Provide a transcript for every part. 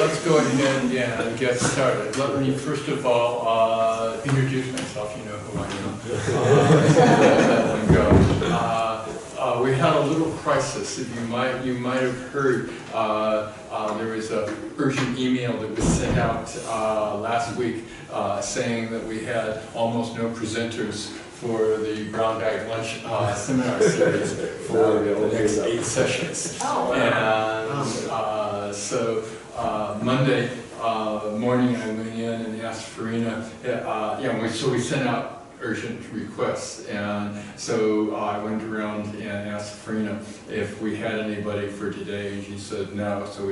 Let's go ahead and get started. Let me first of all introduce myself. You know who I am. We had a little crisis. You might have heard there was an urgent email that was sent out last week saying that we had almost no presenters for the Brown Bag Lunch seminar series for the next 8 sessions. Oh, wow. And so Monday morning I went in and asked Farina, so we sent out urgent requests, and so I went around and asked Farina if we had anybody for today, and she said no, so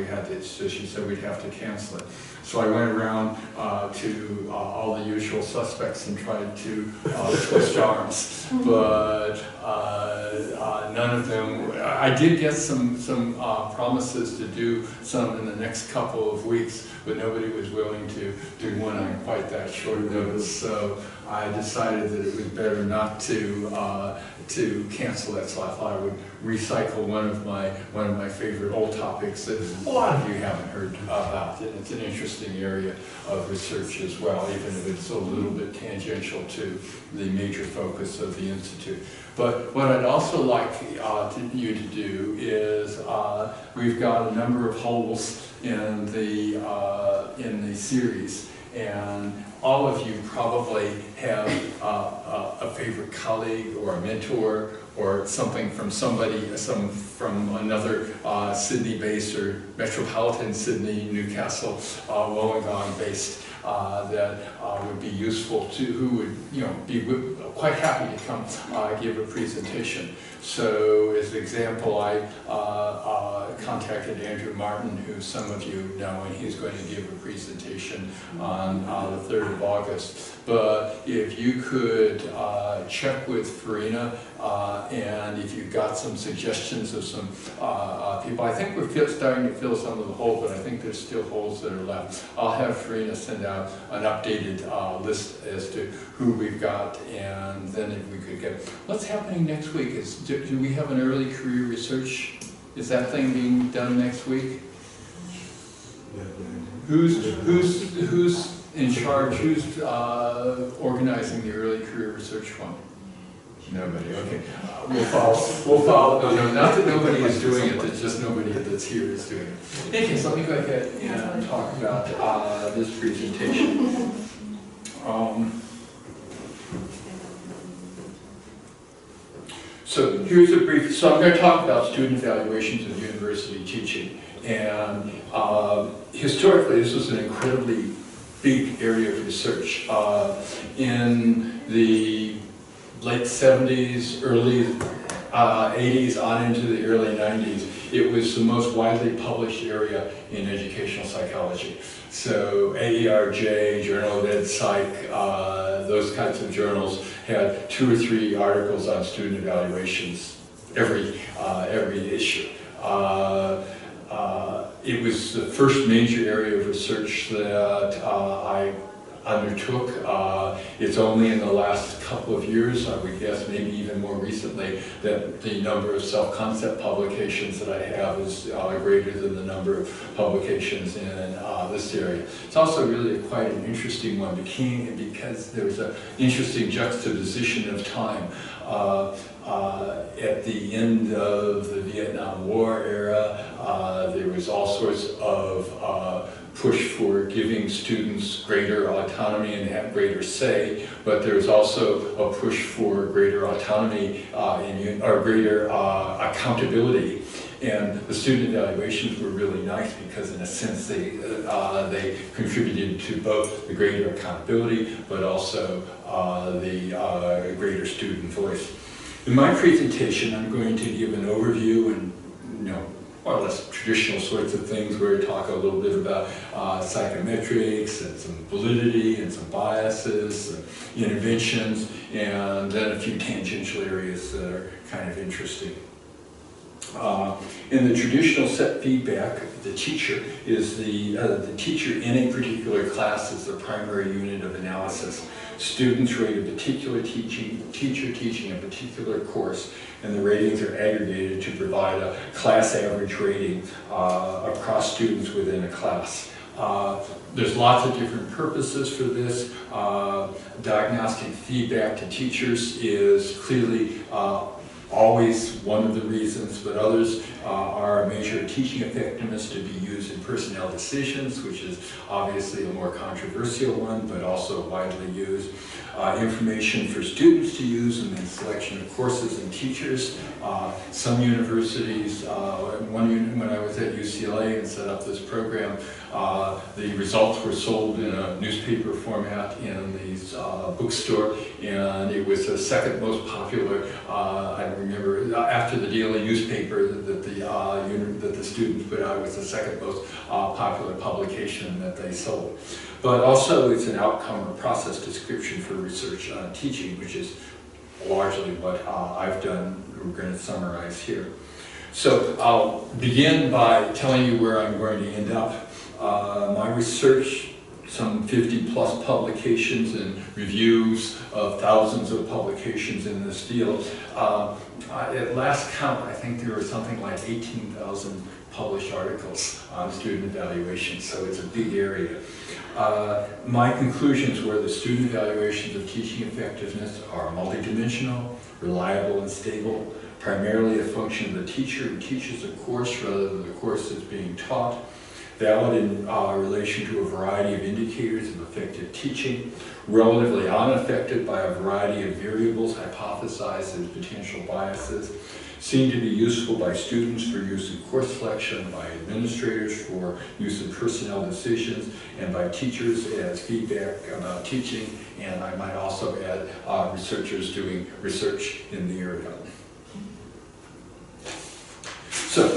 she said we'd have to cancel it. So I went around to all the usual suspects and tried to twist arms, but none of them. I did get some promises to do some in the next couple of weeks, but nobody was willing to do one on quite that short notice. So I decided that it was better not to cancel that. So I thought I would recycle one of my favorite old topics that a lot of you haven't heard about. And it's an interesting area of research as well, even if it's a little bit tangential to the major focus of the Institute. But what I'd also like you to do is we've got a number of holes in the series, and all of you probably have a favorite colleague or a mentor or something from from another Sydney-based or metropolitan Sydney, Newcastle, Wollongong-based that would be useful to, who would be quite happy to come give a presentation. So as an example, I contacted Andrew Martin, who some of you know, and he's going to give a presentation on the 3rd of August. But if you could check with Farina, and if you've got some suggestions of some people, I think we're starting to fill some of the holes, but I think there's still holes that are left. I'll have Farina send out an updated list as to who we've got, and then if we could get, what's happening next week? Do we have an early career research? Is that thing being done next week? Who's in charge? Who's organizing the early career research one? Nobody. Okay. We'll follow. No, not that nobody is doing it. It's just nobody that's here is doing it. Okay, so let me go ahead and talk about this presentation. So here's a brief. So I'm going to talk about student evaluations of university teaching, and historically, this was an incredibly big area of research. In the late 70s, early 80s, on into the early 90s, it was the most widely published area in educational psychology. So AERJ, Journal of Ed Psych, those kinds of journals had 2 or 3 articles on student evaluations every issue. It was the first major area of research that I undertook. It's only in the last couple of years, I would guess maybe even more recently, that the number of self-concept publications that I have is greater than the number of publications in this area. It's also really quite an interesting one because there was an interesting juxtaposition of time. At the end of the Vietnam War era, there was all sorts of push for giving students greater autonomy and have greater say, but there was also a push for greater autonomy or greater accountability. And the student evaluations were really nice because, in a sense, they contributed to both the greater accountability, but also the greater student voice. In my presentation, I'm going to give an overview and, more or less traditional sorts of things, where we talk a little bit about psychometrics and some validity and some biases, some interventions, and then a few tangential areas that are kind of interesting. In the traditional set feedback, the teacher is the teacher in a particular class is the primary unit of analysis. Students rate a particular teacher teaching a particular course, and the ratings are aggregated to provide a class average rating across students within a class. There's lots of different purposes for this. Diagnostic feedback to teachers is clearly always one of the reasons, but others are a measure of teaching effectiveness to be used in personnel decisions, which is obviously a more controversial one, but also widely used. Information for students to use in the selection of courses and teachers. Some universities, when I was at UCLA and set up this program, the results were sold in a newspaper format in the bookstore, and it was the second most popular, I remember, after the daily newspaper that the students put out, it was the second most popular publication that they sold. But also it's an outcome or process description for research on teaching, which is largely what I've done. We're going to summarize here. So I'll begin by telling you where I'm going to end up. My research, some 50 plus publications and reviews of thousands of publications in this field. At last count, I think there were something like 18,000 published articles on student evaluation, so it's a big area. My conclusions were that student evaluations of teaching effectiveness are multidimensional, reliable, and stable, primarily a function of the teacher who teaches a course rather than the course that's being taught, valid in relation to a variety of indicators of effective teaching, relatively unaffected by a variety of variables hypothesized as potential biases, seen to be useful by students for use in course selection, by administrators for use in personnel decisions, and by teachers as feedback about teaching, and I might also add researchers doing research in the area. So,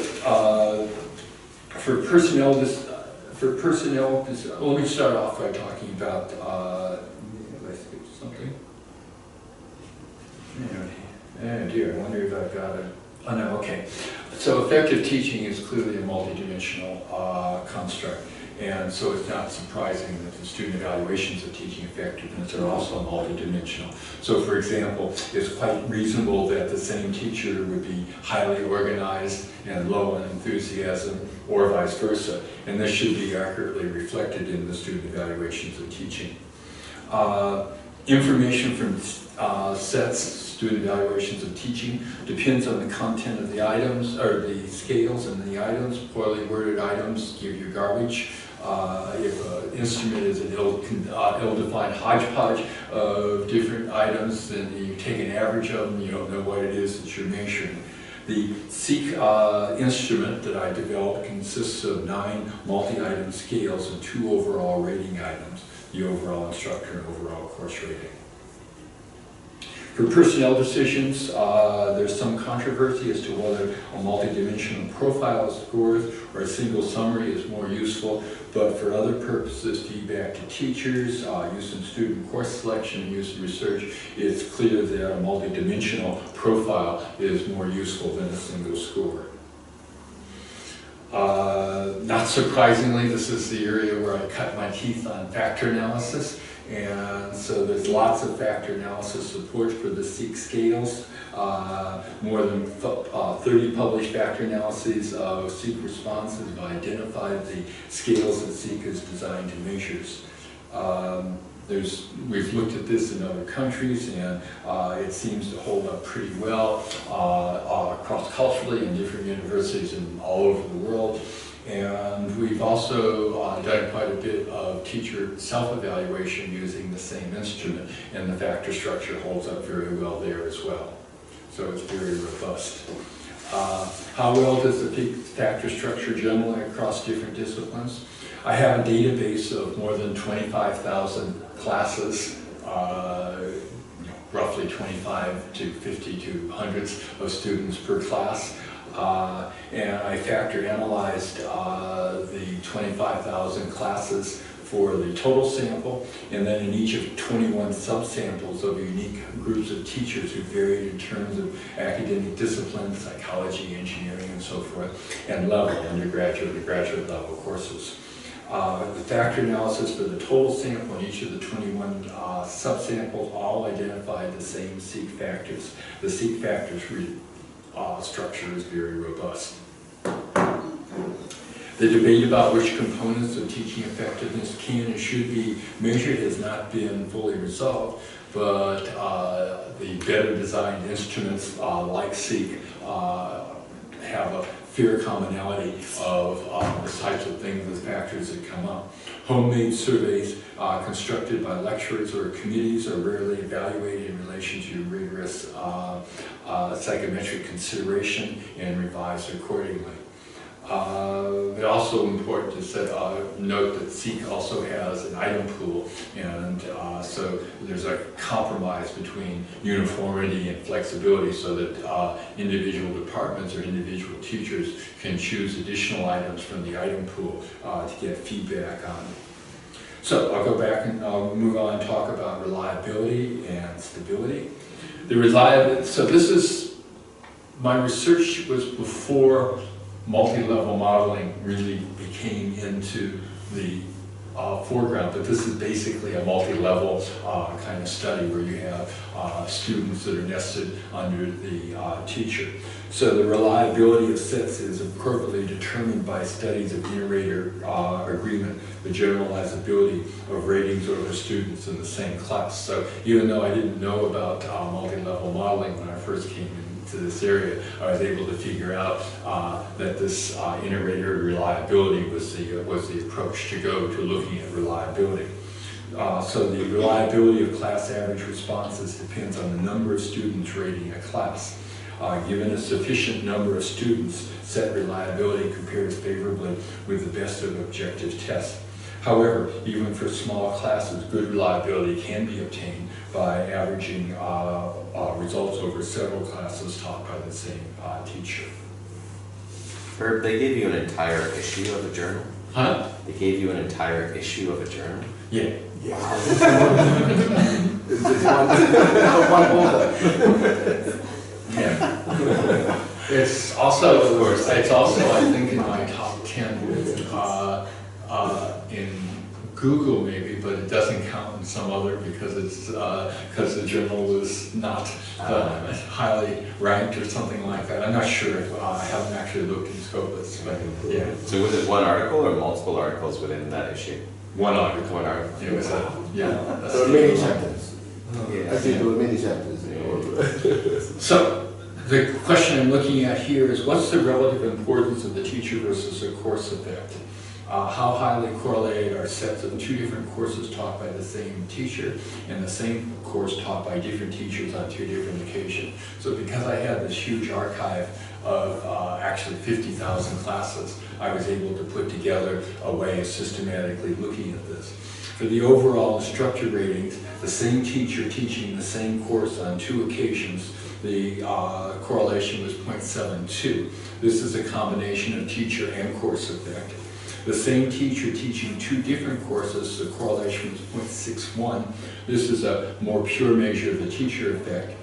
for personnel, let me start off by talking about, let's get something. Oh dear, I wonder if I've got it. Oh no, okay. So effective teaching is clearly a multidimensional construct, and so it's not surprising that the student evaluations of teaching effectiveness are also multidimensional. So for example, it's quite reasonable that the same teacher would be highly organized and low in enthusiasm, or vice versa, and this should be accurately reflected in the student evaluations of teaching. Information from student evaluations of teaching depends on the content of the items, or the scales and the items. Poorly worded items give you garbage. If an instrument is an ill-defined hodgepodge of different items, then you take an average of them, you don't know what it is that you're measuring. The SEEK instrument that I developed consists of 9 multi-item scales and 2 overall rating items, the overall instructor and overall course rating. For personnel decisions, there's some controversy as to whether a multidimensional profile of scores or a single summary is more useful, but for other purposes, feedback to teachers, use in student course selection, and use in research, it's clear that a multidimensional profile is more useful than a single score. Not surprisingly, this is the area where I cut my teeth on factor analysis. And so there's lots of factor analysis support for the SEEK scales. More than 30 published factor analyses of SEEK responses have identified the scales that SEEK is designed to measure. We've looked at this in other countries, and it seems to hold up pretty well cross-culturally in different universities and all over the world. And we've also done quite a bit of teacher self-evaluation using the same instrument, and the factor structure holds up very well there as well. So it's very robust. How well does the factor structure generally across different disciplines? I have a database of more than 25,000 classes, roughly 25 to 50 to hundreds of students per class. And I factor analyzed the 25,000 classes for the total sample, and then in each of 21 subsamples of unique groups of teachers who varied in terms of academic disciplines, psychology, engineering, and so forth, and level, undergraduate and graduate level courses. The factor analysis for the total sample in each of the 21 subsamples all identified the same SEEK factors. The SEEK factors structure is very robust. The debate about which components of teaching effectiveness can and should be measured has not been fully resolved, but the better designed instruments like SEEK have a fair commonality of the types of things, the factors that come up. Homemade surveys constructed by lecturers or committees are rarely evaluated in relation to rigorous psychometric consideration and revised accordingly. It's also important to note that SEEK also has an item pool, and so there's a compromise between uniformity and flexibility so that individual departments or individual teachers can choose additional items from the item pool to get feedback on it. So I'll go back and I'll move on and talk about reliability and stability. So this is, my research was before multi-level modeling really became into the foreground, but this is basically a multi-level kind of study where you have students that are nested under the teacher. So the reliability of sets is appropriately determined by studies of inter-rater agreement, the generalizability of ratings over students in the same class. So even though I didn't know about multi-level modeling when I first came into this area, I was able to figure out that this inter-rater reliability was the approach to go to looking at reliability. So the reliability of class average responses depends on the number of students rating a class. Given a sufficient number of students, set reliability compares favorably with the best of objective tests. However, even for small classes, good reliability can be obtained by averaging results over several classes taught by the same teacher. Herb, they gave you an entire issue of a journal? Huh? They gave you an entire issue of a journal? Yeah. Wow. One folder. Yeah. It's also, of course, it's also, I think, in my top 10 in Google maybe, but it doesn't count in some other because it's because the journal was not highly ranked or something like that. I'm not sure. I haven't actually looked in Scopus, but yeah. So was it one article or multiple articles within that issue? One article. One article. It was yeah. There were many chapters. Yeah. I think there were many chapters. So the question I'm looking at here is, what's the relative importance of the teacher versus the course effect? How highly correlated are sets of two different courses taught by the same teacher and the same course taught by different teachers on two different occasions? So because I had this huge archive of actually 50,000 classes, I was able to put together a way of systematically looking at this. For the overall instructor ratings, the same teacher teaching the same course on two occasions, the correlation was 0.72. This is a combination of teacher and course effect. The same teacher teaching two different courses, the correlation was 0.61. This is a more pure measure of the teacher effect.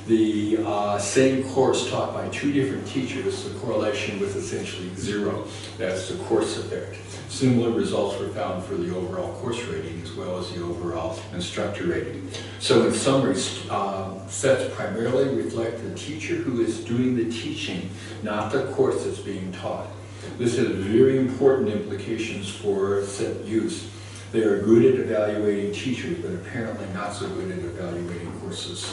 The same course taught by two different teachers, the correlation was essentially 0. That's the course effect. Similar results were found for the overall course rating as well as the overall instructor rating. So in summary, sets primarily reflect the teacher who is doing the teaching, not the course that's being taught. This has very important implications for set use. They are good at evaluating teachers, but apparently not so good at evaluating courses.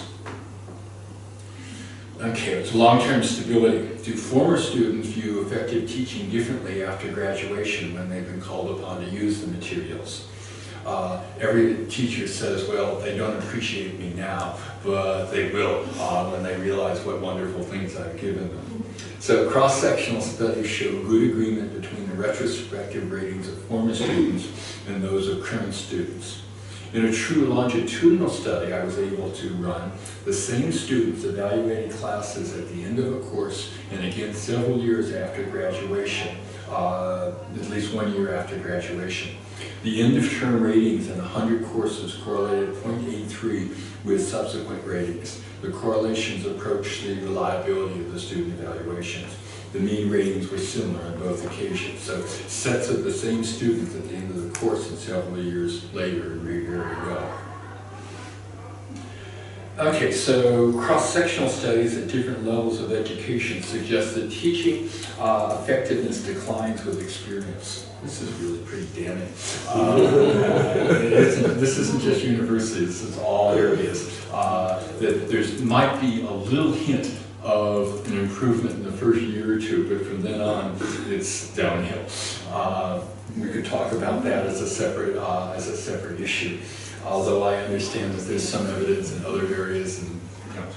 Okay, it's long-term stability. Do former students view effective teaching differently after graduation when they've been called upon to use the materials? Every teacher says, well, they don't appreciate me now, but they will when they realize what wonderful things I've given them. So cross-sectional studies show good agreement between the retrospective ratings of former students and those of current students. In a true longitudinal study I was able to run, the same students evaluated classes at the end of a course and again several years after graduation, at least 1 year after graduation. The end-of-term ratings in 100 courses correlated 0.83 with subsequent ratings. The correlations approached the reliability of the student evaluations. The mean ratings were similar on both occasions. So sets of the same students at the end of the course and several years later agree very well. Okay, so cross-sectional studies at different levels of education suggest that teaching effectiveness declines with experience. This is really pretty damning. This isn't just universities, this is all areas. That there might be a little hint of an improvement in the first year or two, but from then on, it's downhill. We could talk about that as a separate issue. Although I understand that there's some evidence in other areas, in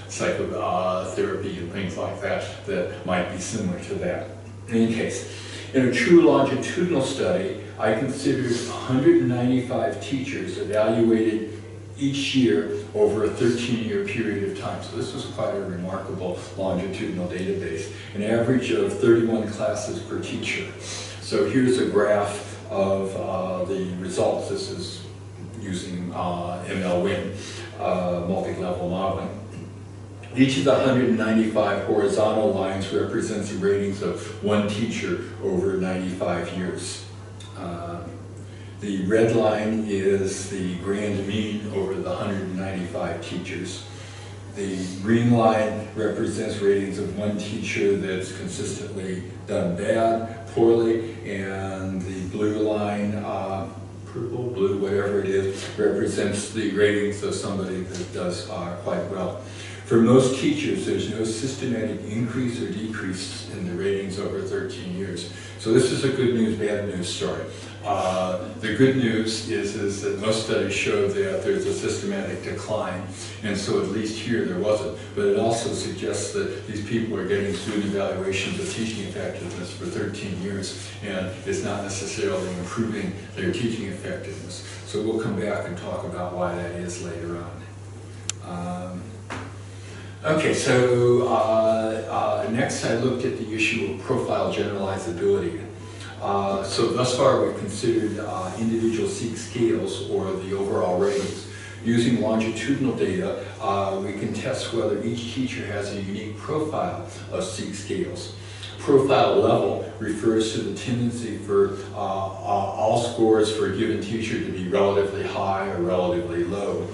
psychotherapy and things like that, that might be similar to that. In any case, in a true longitudinal study, I considered 195 teachers evaluated each year over a 13-year period of time. So this was quite a remarkable longitudinal database, an average of 31 classes per teacher. So here's a graph of the results. This is using MLWin, multi-level modeling. Each of the 195 horizontal lines represents the ratings of one teacher over 95 years. The red line is the grand mean over the 195 teachers. The green line represents ratings of one teacher that's consistently done bad, poorly, and the blue line, purple, blue, whatever it is, represents the ratings of somebody that does quite well. For most teachers, there's no systematic increase or decrease in the ratings over 13 years. So this is a good news, bad news story. The good news is that most studies show that there's a systematic decline, and so at least here there wasn't. But it also suggests that these people are getting student evaluations of teaching effectiveness for 13 years, and it's not necessarily improving their teaching effectiveness. So we'll come back and talk about why that is later on. Okay, so next I looked at the issue of profile generalizability. So thus far we've considered individual SEEK scales, or the overall ratings. Using longitudinal data, we can test whether each teacher has a unique profile of SEEK scales. Profile level refers to the tendency for all scores for a given teacher to be relatively high or relatively low.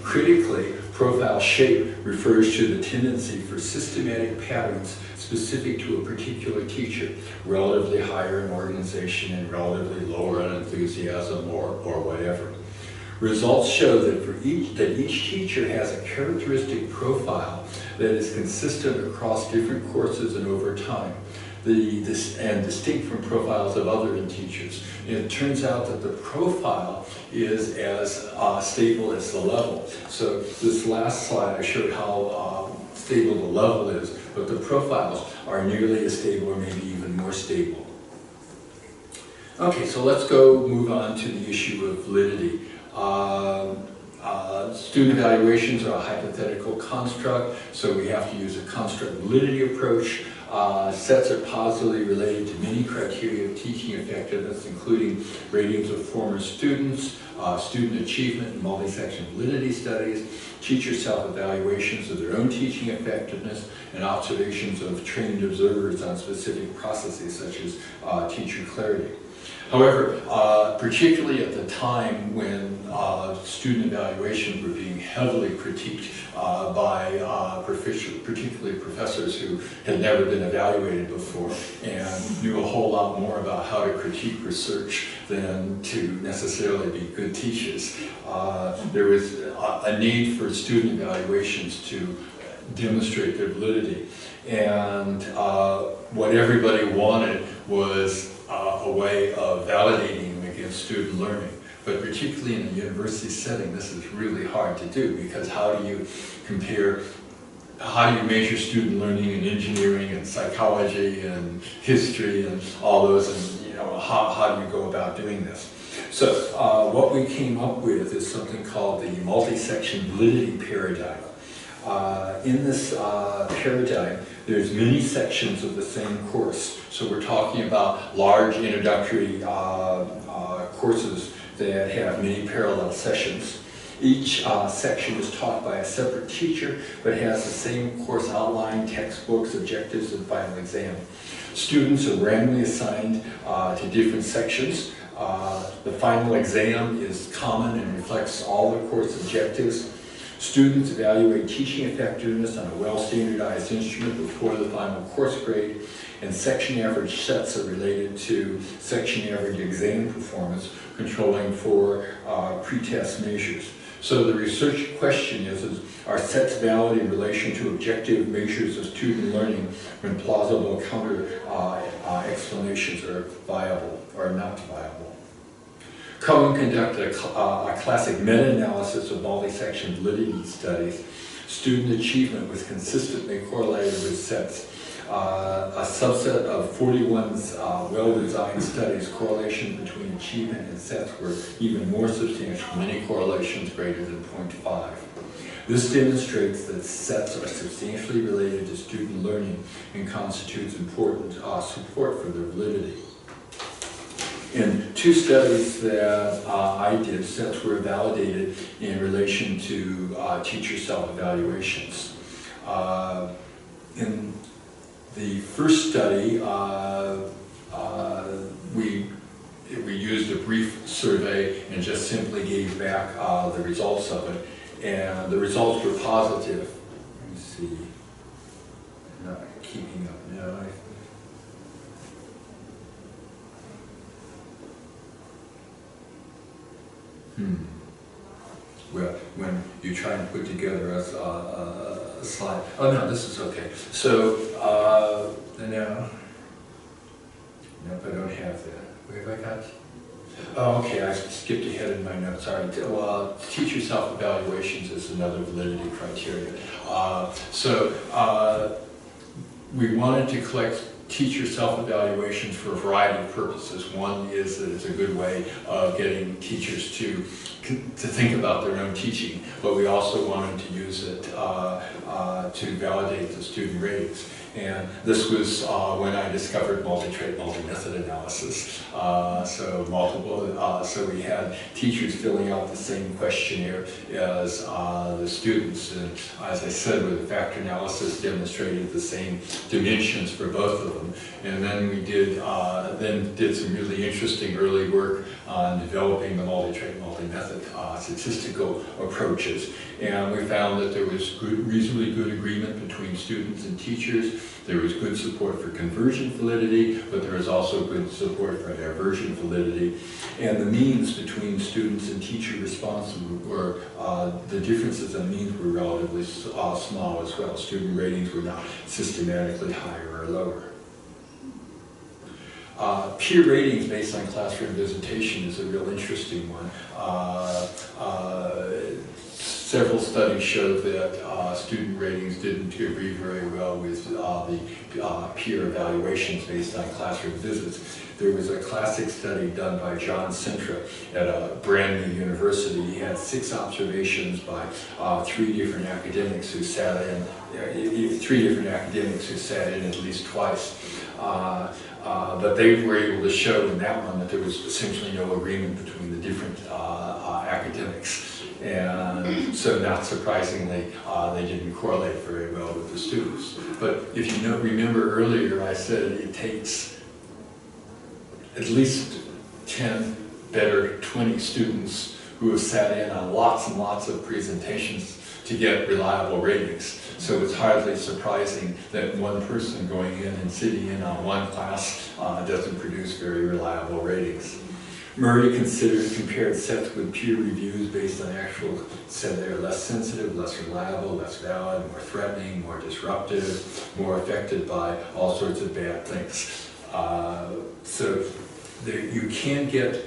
Critically, profile shape refers to the tendency for systematic patterns specific to a particular teacher, relatively higher in organization and relatively lower in enthusiasm or whatever. Results show that each teacher has a characteristic profile that is consistent across different courses and over time, and distinct from profiles of other teachers. And it turns out that the profile is as stable as the level. So this last slide I showed how stable the level is, but the profiles are nearly as stable, or maybe even more stable. Okay, so let's move on to the issue of validity. Student evaluations are a hypothetical construct, so we have to use a construct validity approach. Sets are positively related to many criteria of teaching effectiveness, including ratings of former students, student achievement in multi-section validity studies, teacher self-evaluations of their own teaching effectiveness, and observations of trained observers on specific processes such as teacher clarity. However, particularly at the time when student evaluations were being heavily critiqued by particularly professors who had never been evaluated before and knew a whole lot more about how to critique research than to necessarily be good teachers, there was a need for student evaluations to demonstrate their validity. And what everybody wanted was a way of validating them against student learning. But particularly in a university setting, this is really hard to do, because how do you measure student learning in engineering and psychology and history and all those, and how do you go about doing this? So what we came up with is something called the multi-section validity paradigm. In this paradigm, there's many sections of the same course. So we're talking about large introductory courses that have many parallel sessions. Each section is taught by a separate teacher, but has the same course outline, textbooks, objectives, and final exam. Students are randomly assigned to different sections. The final exam is common and reflects all the course objectives. Students evaluate teaching effectiveness on a well-standardized instrument before the final course grade, and section average sets are related to section average exam performance, controlling for pretest measures. So the research question is are sets valid in relation to objective measures of student learning when plausible counter explanations are viable or not viable? Cohen conducted a classic meta-analysis of multi-section validity studies. Student achievement was consistently correlated with sets. A subset of 41's well-designed studies, correlation between achievement and sets were even more substantial, many correlations greater than 0.5. This demonstrates that sets are substantially related to student learning and constitutes important support for their validity. In two studies that I did, sets were validated in relation to teacher self-evaluations. In the first study, we used a brief survey and just simply gave back the results of it, and the results were positive. Let me see. I'm not keeping up now. Well, when you try and put together a slide. Oh no, this is okay. So now, nope, I don't have that. Where have I got? Oh, okay, I skipped ahead in my notes. Sorry. Well, teacher self-evaluations is another validity criteria. We wanted to collect teacher self-evaluations for a variety of purposes. One is that it's a good way of getting teachers to think about their own teaching, but we also wanted to use it to validate the student ratings. And this was when I discovered multi-trait, multi-method analysis. So we had teachers filling out the same questionnaire as the students. And as I said, with the factor analysis demonstrated the same dimensions for both of them. And then we did some really interesting early work on developing the multi-trait, multi-method statistical approaches. And we found that there was reasonably good agreement between students and teachers. There was good support for conversion validity, but there was also good support for diversion validity. And the means between students and teacher responses were, the differences in means were relatively small as well. Student ratings were not systematically higher or lower. Peer ratings based on classroom visitation is a real interesting one. Several studies showed that student ratings didn't agree very well with the peer evaluations based on classroom visits. There was a classic study done by John Sintra at a brand new university. He had 6 observations by 3 different academics who sat in, at least twice. But they were able to show in that one that there was essentially no agreement between the different academics. And so not surprisingly, they didn't correlate very well with the students. But if you remember earlier, I said it takes at least 10, better 20 students who have sat in on lots and lots of presentations to get reliable ratings. So it's hardly surprising that one person going in and sitting in on one class doesn't produce very reliable ratings. Murray compared sets with peer reviews based on actual, said they're less sensitive, less reliable, less valid, more threatening, more disruptive, more affected by all sorts of bad things. So you can get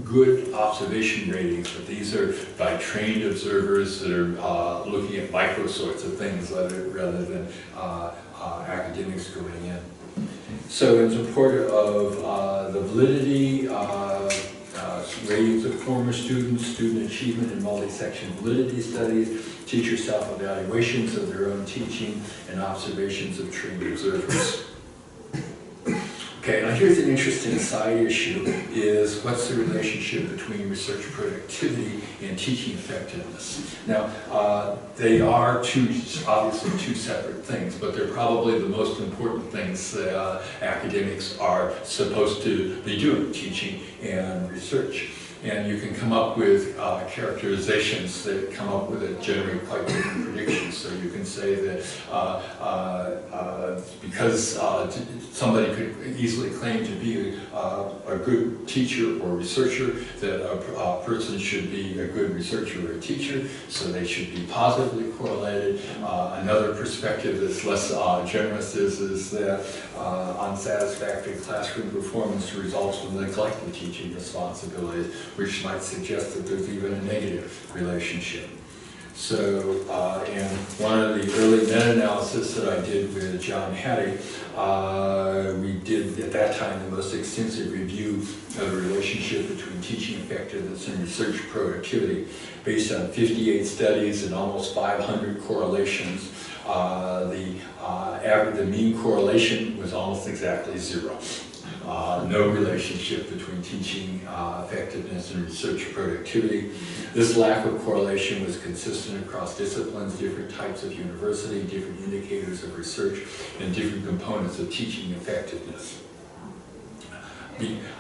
good observation ratings, but these are by trained observers that are looking at micro sorts of things rather than academics going in. So in support of the validity, ratings of former students, student achievement in multi-section validity studies, teacher self-evaluations of their own teaching, and observations of trained observers. Okay, now here's an interesting side issue, is what's the relationship between research productivity and teaching effectiveness? Now, they are obviously two separate things, but they're probably the most important things that academics are supposed to be doing, teaching and research. And you can come up with characterizations that come up with generate quite different predictions. So you can say that because somebody could easily claim to be a good teacher or researcher, that a person should be a good researcher or a teacher, so they should be positively correlated. Another perspective that's less generous is that unsatisfactory classroom performance results from neglecting teaching responsibilities, which might suggest that there's even a negative relationship. So, in one of the early meta-analysis that I did with John Hattie, we did at that time the most extensive review of the relationship between teaching effectiveness and research productivity, based on 58 studies and almost 500 correlations. The mean correlation was almost exactly 0. No relationship between teaching effectiveness and research productivity. This lack of correlation was consistent across disciplines, different types of university, different indicators of research, and different components of teaching effectiveness.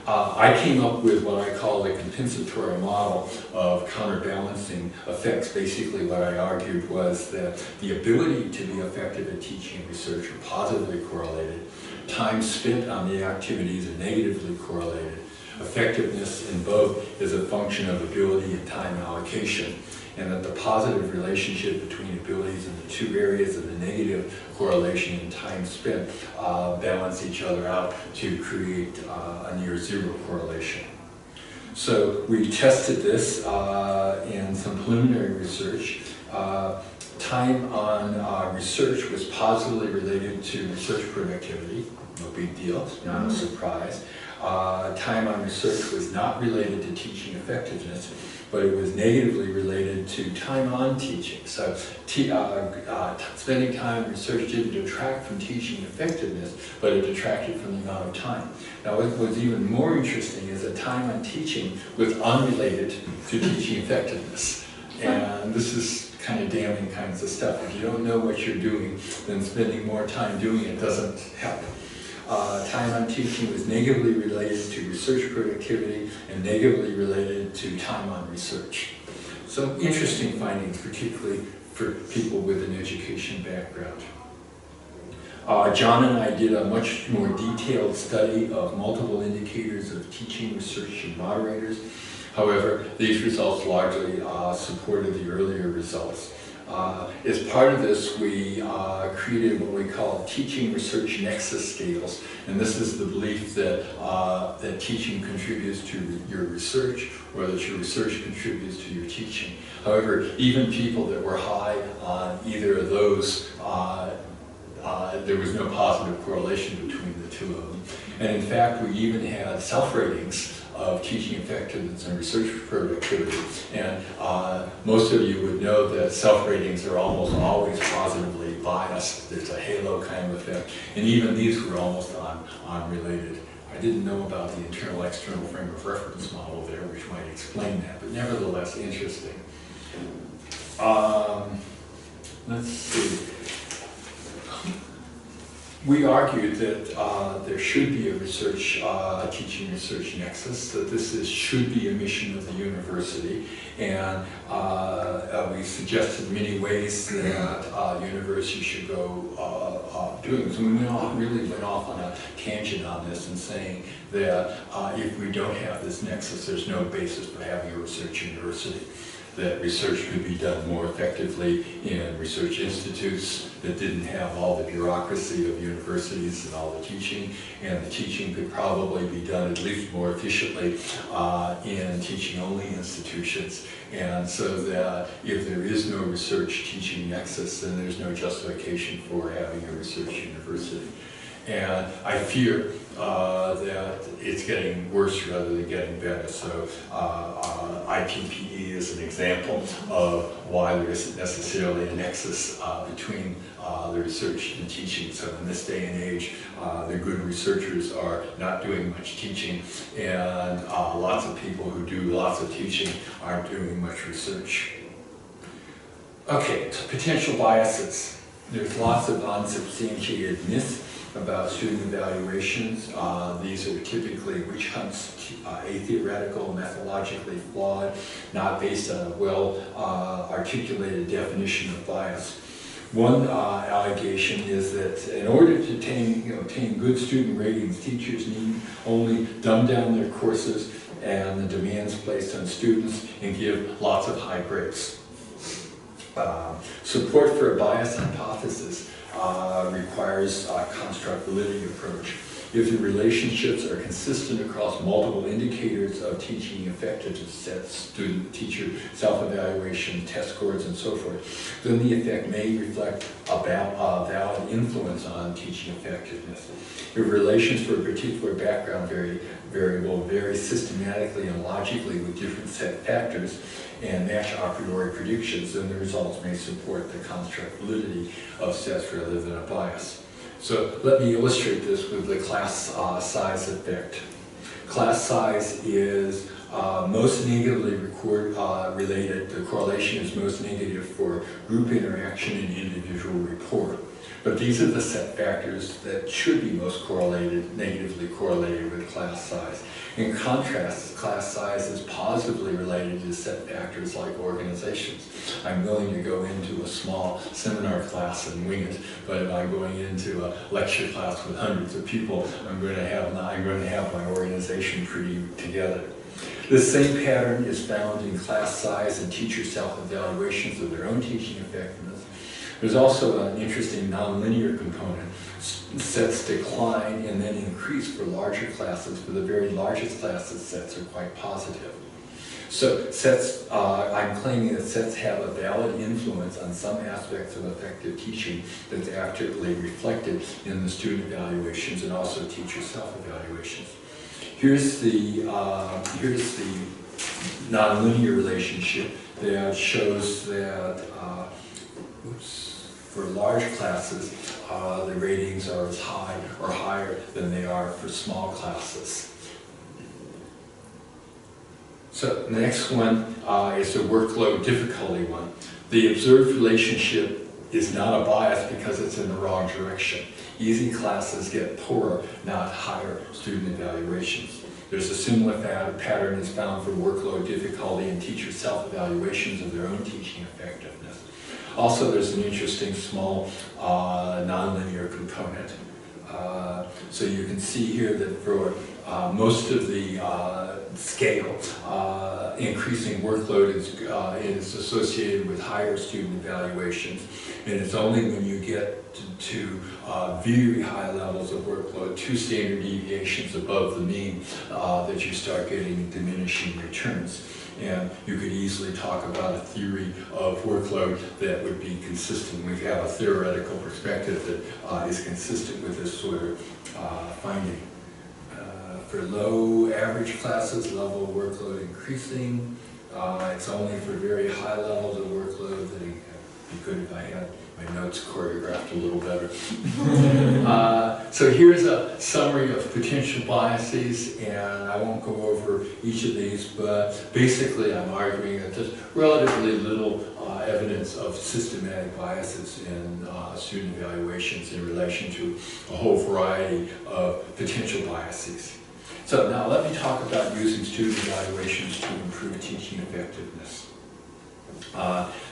I came up with what I call the compensatory model of counterbalancing effects. Basically what I argued was that the ability to be effective at teaching and research are positively correlated. Time spent on the activities are negatively correlated. Effectiveness in both is a function of ability and time allocation, and that the positive relationship between abilities in the two areas of the negative correlation and time spent balance each other out to create a near 0 correlation. So we tested this in some preliminary research. Time on research was positively related to research productivity, no big deal, not a surprise. Time on research was not related to teaching effectiveness, but it was negatively related to time on teaching. So spending time in research didn't detract from teaching effectiveness, but it detracted from the amount of time. Now what was even more interesting is that time on teaching was unrelated to teaching effectiveness. And this is kind of damning kinds of stuff. If you don't know what you're doing, then spending more time doing it doesn't help. Time on teaching was negatively related to research productivity and negatively related to time on research. Some interesting findings, particularly for people with an education background. John and I did a much more detailed study of multiple indicators of teaching, research, and moderators. However, these results largely supported the earlier results. As part of this, we created what we call teaching research nexus scales, and this is the belief that that teaching contributes to your research, or that your research contributes to your teaching. However, even people that were high on either of those, there was no positive correlation between the two of them. And in fact, we even had self-ratings of teaching effectiveness and research productivity. And most of you would know that self-ratings are almost always positively biased. There's a halo kind of effect. And even these were almost unrelated. I didn't know about the internal-external frame of reference model there, which might explain that, but nevertheless interesting. Let's see. We argued that there should be a research, teaching research nexus, that this should be a mission of the university, and we suggested many ways that universities should go doing this. And we really went off on a tangent on this and saying that if we don't have this nexus, there's no basis for having a research university. That research could be done more effectively in research institutes that didn't have all the bureaucracy of universities and all the teaching, and the teaching could probably be done at least more efficiently in teaching-only institutions. And so that if there is no research teaching nexus, then there's no justification for having a research university. And I fear that it's getting worse rather than getting better. So IPPE is an example of why there isn't necessarily a nexus between the research and teaching. So in this day and age, the good researchers are not doing much teaching, and lots of people who do lots of teaching aren't doing much research. Okay, so potential biases. There's lots of unsubstantiated myths about student evaluations. These are typically witch hunts, atheoretical, methodologically flawed, not based on a well-articulated definition of bias. One allegation is that in order to obtain good student ratings, teachers need only dumb down their courses and the demands placed on students and give lots of high grades. Support for a bias hypothesis requires a construct validity approach. If the relationships are consistent across multiple indicators of teaching effectiveness, sets, student-teacher self-evaluation, test scores, and so forth, then the effect may reflect a valid influence on teaching effectiveness. If relations for a particular background vary systematically and logically with different set factors and match a priori predictions, then the results may support the construct validity of sets rather than a bias. So let me illustrate this with the class size effect. Class size is most negatively related, the correlation is most negative for group interaction and individual rapport. But these are the set factors that should be most negatively correlated with class size. In contrast, class size is positively related to set factors like organizations. I'm willing to go into a small seminar class and wing it, but if I'm going into a lecture class with hundreds of people, I'm going to have my organization pretty together. This same pattern is found in class size and teacher self-evaluations of their own teaching effectiveness. There's also an interesting nonlinear component. Sets decline and then increase for larger classes. For the very largest classes, sets are quite positive. So sets, I'm claiming that sets have a valid influence on some aspects of effective teaching that's accurately reflected in the student evaluations and also teacher self-evaluations. Here's the nonlinear relationship that shows that for large classes, the ratings are as high or higher than they are for small classes. So the next one is the workload difficulty one. The observed relationship is not a bias because it's in the wrong direction. Easy classes get poorer, not higher student evaluations. There's a similar pattern is found for workload difficulty and teacher self-evaluations of their own teaching effectiveness. Also, there's an interesting small nonlinear component. So you can see here that for most of the scale, increasing workload is associated with higher student evaluations. And it's only when you get to very high levels of workload, 2 standard deviations above the mean, that you start getting diminishing returns. And you could easily talk about a theory of workload that would be consistent. We have a theoretical perspective that is consistent with this sort of finding. For low average classes, level of workload increasing. It's only for very high levels of workload that it'd be good if I had my notes choreographed a little better. So here's a summary of potential biases, and I won't go over each of these, but basically I'm arguing that there's relatively little evidence of systematic biases in student evaluations in relation to a whole variety of potential biases. So now let me talk about using student evaluations to improve teaching effectiveness.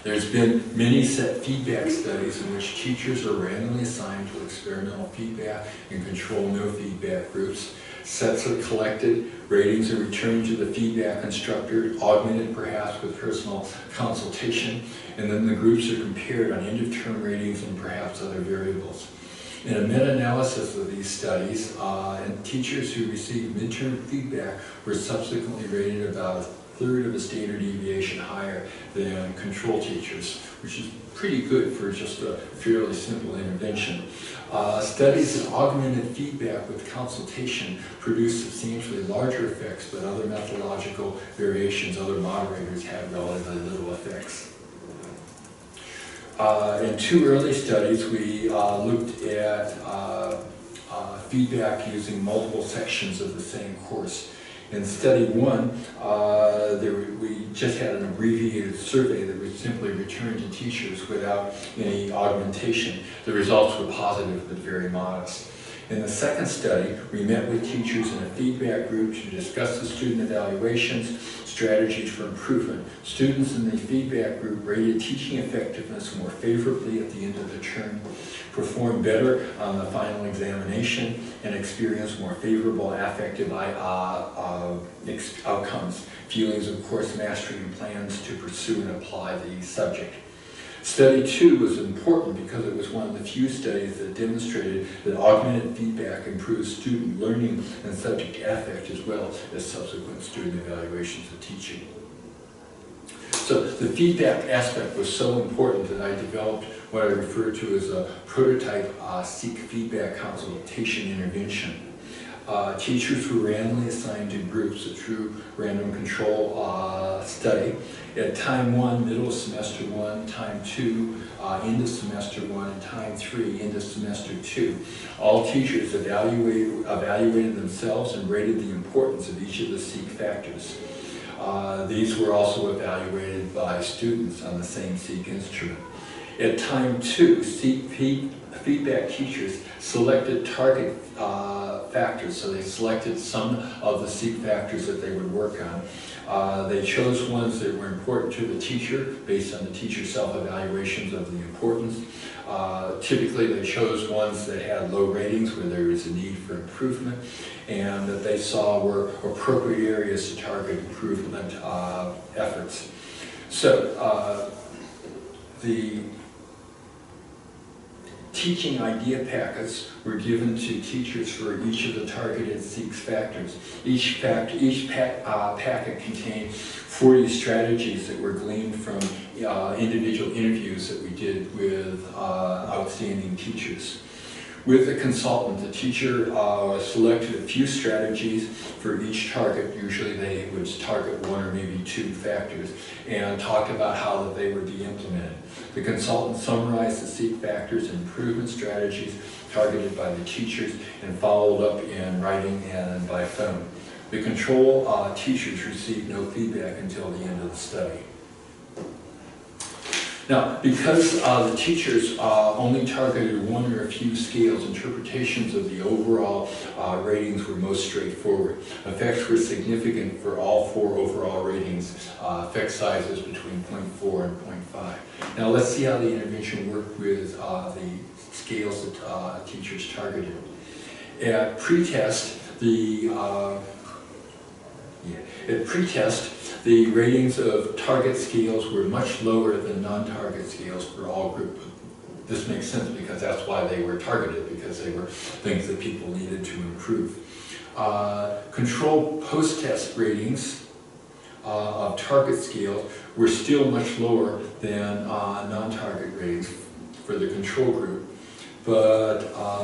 There's been many set feedback studies in which teachers are randomly assigned to experimental feedback and control no feedback groups. Sets are collected, ratings are returned to the feedback instructor, augmented perhaps with personal consultation, and then the groups are compared on end-of-term ratings and perhaps other variables. In a meta-analysis of these studies, and teachers who received midterm feedback were subsequently rated about 1/3 of a standard deviation higher than control teachers, which is pretty good for just a fairly simple intervention. Studies in augmented feedback with consultation produce substantially larger effects, but other methodological variations, other moderators had relatively little effects. In 2 early studies, we looked at feedback using multiple sections of the same course. In study 1, we just had an abbreviated survey that was simply returned to teachers without any augmentation. The results were positive but very modest. In the second study, we met with teachers in a feedback group to discuss the student evaluations, strategies for improvement. Students in the feedback group rated teaching effectiveness more favorably at the end of the term, performed better on the final examination, and experienced more favorable affective outcomes, feelings of course mastery, and plans to pursue and apply the subject. Study 2 was important because it was one of the few studies that demonstrated that augmented feedback improves student learning and subject affect as well as subsequent student evaluations of teaching. So the feedback aspect was so important that I developed what I refer to as a prototype seek feedback consultation intervention. Teachers were randomly assigned to groups, a true random control study. At time 1, middle of semester 1, time 2, end of semester 1, and time 3, end of semester 2. All teachers evaluated themselves and rated the importance of each of the seek factors. These were also evaluated by students on the same seek instrument. At time 2, seek feedback teachers selected target factors, so they selected some of the seek factors that they would work on. They chose ones that were important to the teacher based on the teacher's self-evaluations of the importance. Typically they chose ones that had low ratings where there was a need for improvement and that they saw were appropriate areas to target improvement efforts. So the teaching idea packets were given to teachers for each of the targeted seek factors. Each packet contained 40 strategies that were gleaned from individual interviews that we did with outstanding teachers. With the consultant, the teacher selected a few strategies for each target. Usually they would target 1 or maybe 2 factors and talked about how that they would be implemented. The consultant summarized the seek factors and improvement strategies targeted by the teachers and followed up in writing and by phone. The control teachers received no feedback until the end of the study. Now, because the teachers only targeted 1 or a few scales, interpretations of the overall ratings were most straightforward. Effects were significant for all 4 overall ratings, effect sizes between 0.4 and 0.5. Now let's see how the intervention worked with the scales that teachers targeted. At pretest, the ratings of target scales were much lower than non-target scales for all groups. This makes sense because that's why they were targeted, because they were things that people needed to improve. Control post-test ratings of target scales were still much lower than non-target ratings for the control group. But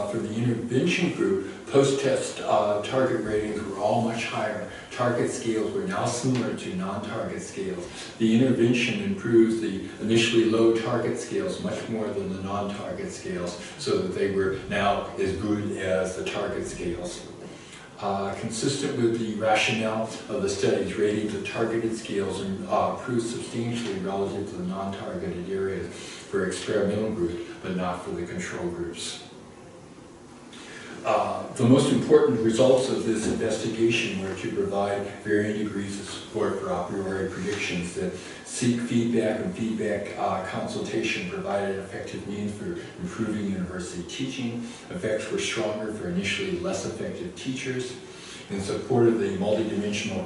for the intervention group, post-test target ratings were all much higher. Target scales were now similar to non-target scales. The intervention improves the initially low target scales much more than the non-target scales, so that they were now as good as the target scales. Consistent with the rationale of the studies, ratings of targeted scales improved substantially relative to the non-targeted areas for experimental groups, but not for the control groups. The most important results of this investigation were to provide varying degrees of support for a priori predictions that seek feedback and feedback consultation provided effective means for improving university teaching. Effects were stronger for initially less effective teachers. In support of the multidimensional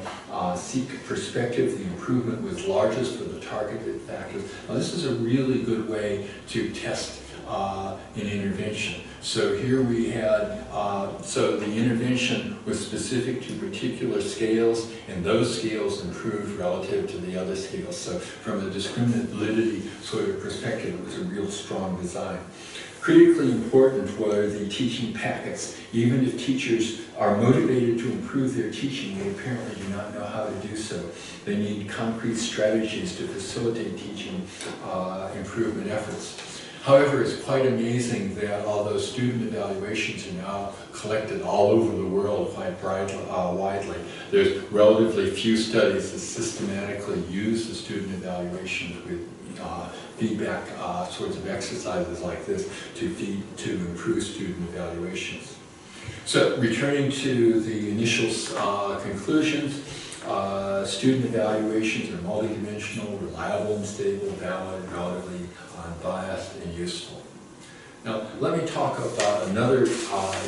seek perspective, the improvement was largest for the targeted factors. Now, this is a really good way to test an intervention. So here we had, so the intervention was specific to particular scales, and those scales improved relative to the other scales. So from a discriminant validity sort of perspective, it was a real strong design. Critically important were the teaching packets. Even if teachers are motivated to improve their teaching, they apparently do not know how to do so. They need concrete strategies to facilitate teaching improvement efforts. However, it's quite amazing that although student evaluations are now collected all over the world quite widely, there's relatively few studies that systematically use the student evaluations with feedback sorts of exercises like this to improve student evaluations. So returning to the initial conclusions, student evaluations are multidimensional, reliable and stable, valid, relatively unbiased, and useful. Now, let me talk about another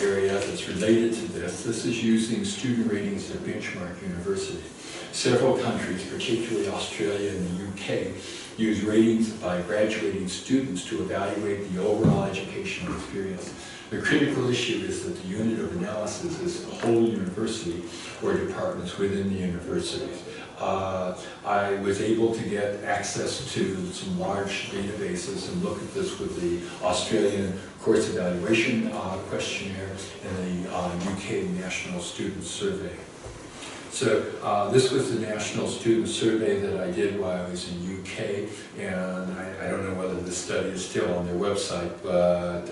area that's related to this. This is using student ratings to benchmark universities. Several countries, particularly Australia and the UK, use ratings by graduating students to evaluate the overall educational experience. The critical issue is that the unit of analysis is the whole university or departments within the universities. I was able to get access to some large databases and look at this with the Australian Course Evaluation Questionnaire and the UK National Student Survey. So this was the National Student Survey that I did while I was in UK, and I don't know whether this study is still on their website, but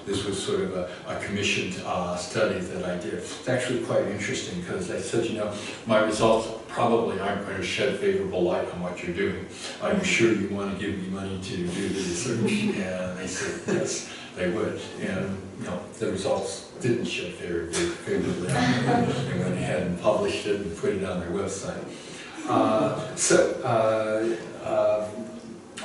this was sort of a commissioned study that I did. It's actually quite interesting because I said, you know, my results probably aren't going to shed favorable light on what you're doing. Are you sure you want to give me money to do the research? And they said, yes, they would. And you know, the results didn't shed favorably light. They went ahead and published it and put it on their website.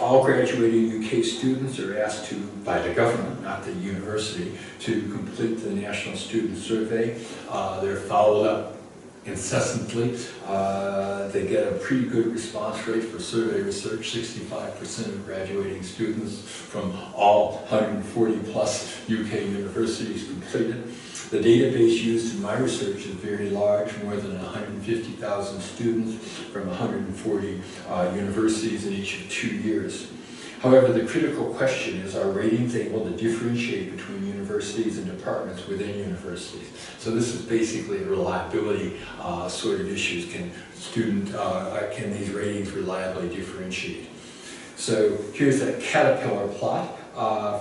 All graduating UK students are asked to, by the government, not the university, to complete the National Student Survey. They're followed up incessantly. They get a pretty good response rate for survey research. 65% of graduating students from all 140 plus UK universities completed. The database used in my research is very large, more than 150,000 students from 140 universities in each of 2 years. However, the critical question is, are ratings able to differentiate between universities and departments within universities? So this is basically a reliability sort of issues. Can these ratings reliably differentiate? So here's a caterpillar plot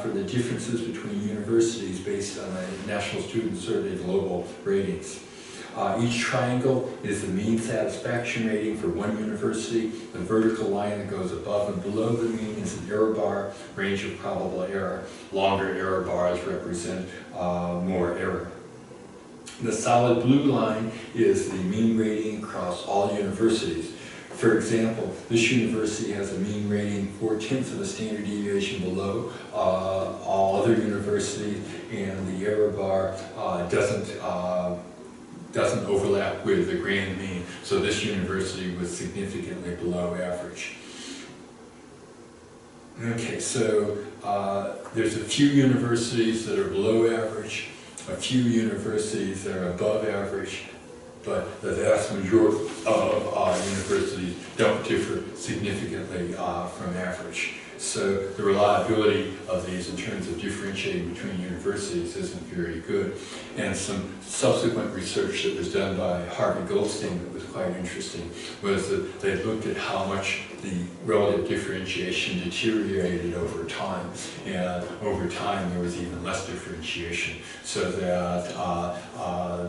for the differences between universities based on the National Student Survey global ratings. Each triangle is the mean satisfaction rating for one university. The vertical line that goes above and below the mean is an error bar, range of probable error. Longer error bars represent more error. The solid blue line is the mean rating across all universities. For example, this university has a mean rating 4/10 of a standard deviation below all other universities, and the error bar doesn't overlap with the grand mean, so this university was significantly below average. Okay, so there's a few universities that are below average, a few universities that are above average, but the vast majority of universities don't differ significantly from average. So the reliability of these in terms of differentiating between universities isn't very good. And some subsequent research that was done by Harvey Goldstein that was quite interesting was that they looked at how much the relative differentiation deteriorated over time. And over time there was even less differentiation, so that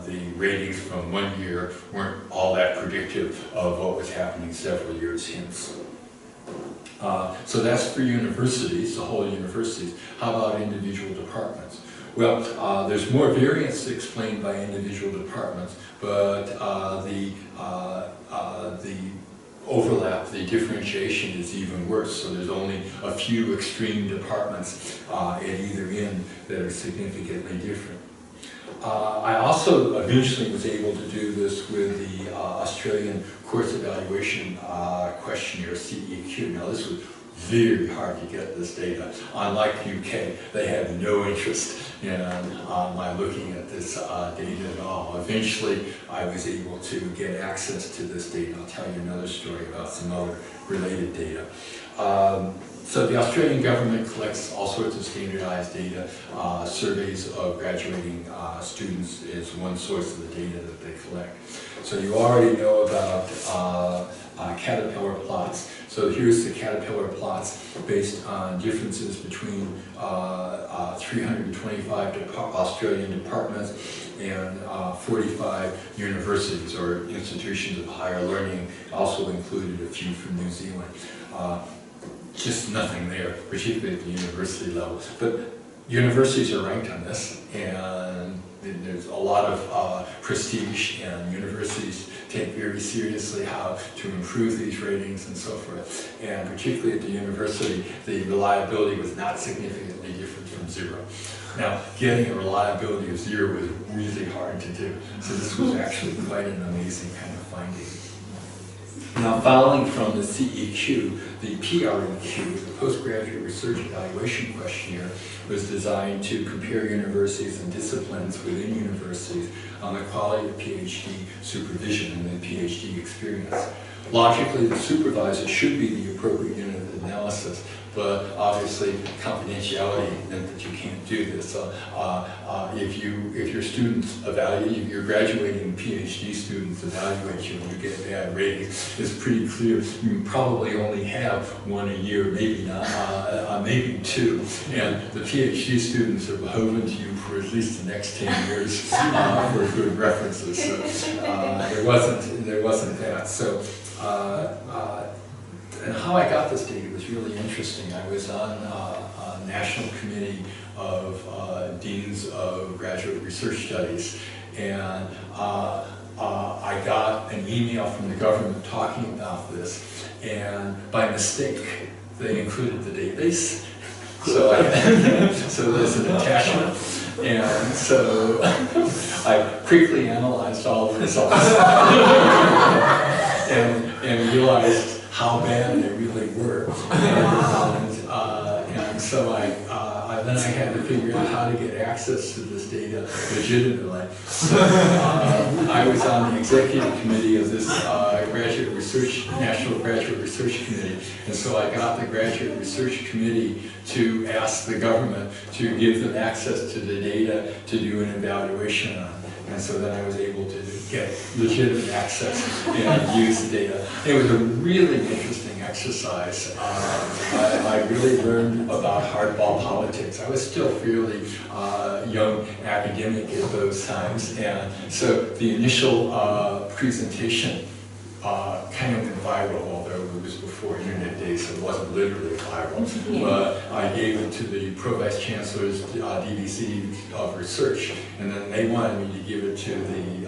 the ratings from one year weren't all that predictive of what was happening several years hence. So that's for universities, the whole universities. How about individual departments? Well, there's more variance explained by individual departments, but the overlap, the differentiation is even worse. So there's only a few extreme departments at either end that are significantly different. I also eventually was able to do this with the Australian Course Evaluation Questionnaire, CEQ. Now this was very hard to get this data. Unlike UK, they had no interest in my looking at this data at all. Eventually, I was able to get access to this data. I'll tell you another story about some other related data. So the Australian government collects all sorts of standardized data. Surveys of graduating students is one source of the data that they collect. So you already know about caterpillar plots. So here's the caterpillar plots based on differences between 325 Australian departments and 45 universities or institutions of higher learning, also included a few from New Zealand. Just nothing there, particularly at the university level. But universities are ranked on this, and there's a lot of prestige, and universities take very seriously how to improve these ratings and so forth. And particularly at the university, the reliability was not significantly different from 0. Now, getting a reliability of 0 was really hard to do, so this was actually quite an amazing kind of finding. Now, following from the CEQ, the PREQ, the Postgraduate Research Evaluation Questionnaire, was designed to compare universities and disciplines within universities on the quality of PhD supervision and the PhD experience. Logically, the supervisor should be the appropriate unit of analysis, but obviously confidentiality meant that you can't do this. If your students evaluate, if your graduating PhD students evaluate you and you get a bad rating, it's pretty clear you probably only have 1 a year, maybe not, maybe 2. And the PhD students are beholden to you for at least the next 10 years for good references. So there wasn't that. So. And how I got this data was really interesting. I was on a national committee of deans of graduate research studies, and I got an email from the government talking about this, and by mistake, they included the database. So, so there's an attachment, and so I quickly analyzed all the results and realized how bad they really were, and so then I had to figure out how to get access to this data legitimately. So I was on the executive committee of this National Graduate Research Committee, and so I got the Graduate Research Committee to ask the government to give them access to the data to do an evaluation on. And so then I was able to get legitimate access and use the data. It was a really interesting exercise. I really learned about hardball politics. I was still fairly young academic at those times, and so the initial presentation kind of went viral, although it was before internet days, so it wasn't literally viral. But I gave it to the Pro-Vice Chancellor's DVC of Research, and then they wanted me to give it to the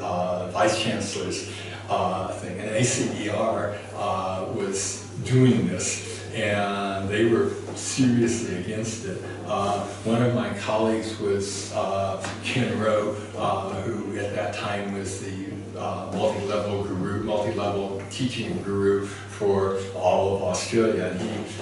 Vice Chancellor's thing. And ACER was doing this, and they were seriously against it. One of my colleagues was Ken Rowe, who at that time was the multi-level teaching guru for all of Australia, and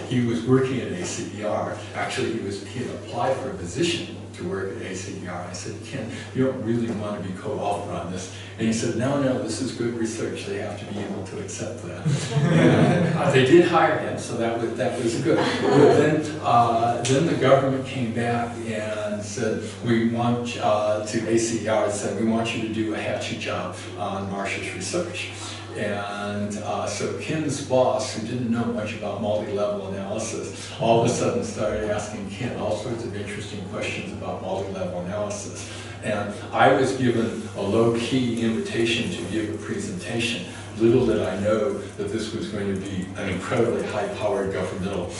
he was working at ACER. Actually, he had applied for a position to work at ACER. I said, Ken, you don't really want to be co-author on this. And he said, no, this is good research. They have to be able to accept that. And they did hire him, so that was good. But then the government came back and said, we want to ACER said, we want you to do a hatchet job on Marsh's research. And so Ken's boss, who didn't know much about multi-level analysis, all of a sudden started asking Ken all sorts of interesting questions about multi-level analysis. And I was given a low-key invitation to give a presentation. Little did I know that this was going to be an incredibly high-powered governmental,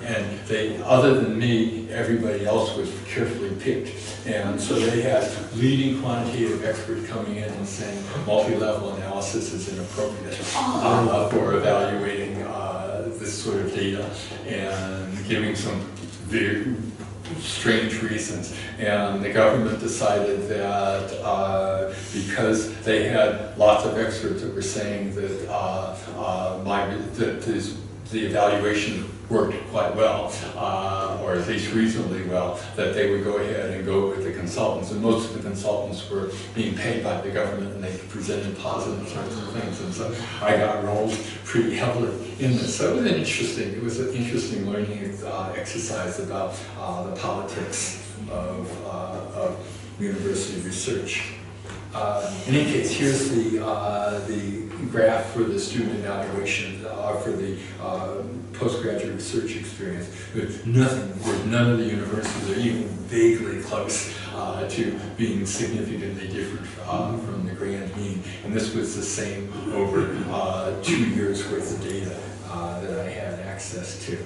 and other than me, everybody else was carefully picked. And so they had leading quantitative experts coming in and saying multi-level analysis is inappropriate for evaluating this sort of data, and giving some very strange reasons. And the government decided that because they had lots of experts that were saying that the evaluation worked quite well, or at least reasonably well, that they would go ahead and go with the consultants. And most of the consultants were being paid by the government, and they presented positive sorts of things. And so I got enrolled pretty heavily in this. So it was an interesting learning exercise about the politics of university research. In any case, here's the graph for the student evaluation for the postgraduate research experience. With none of the universities are even vaguely close to being significantly different from the grand mean. And this was the same over 2 years worth of data. that I had access to.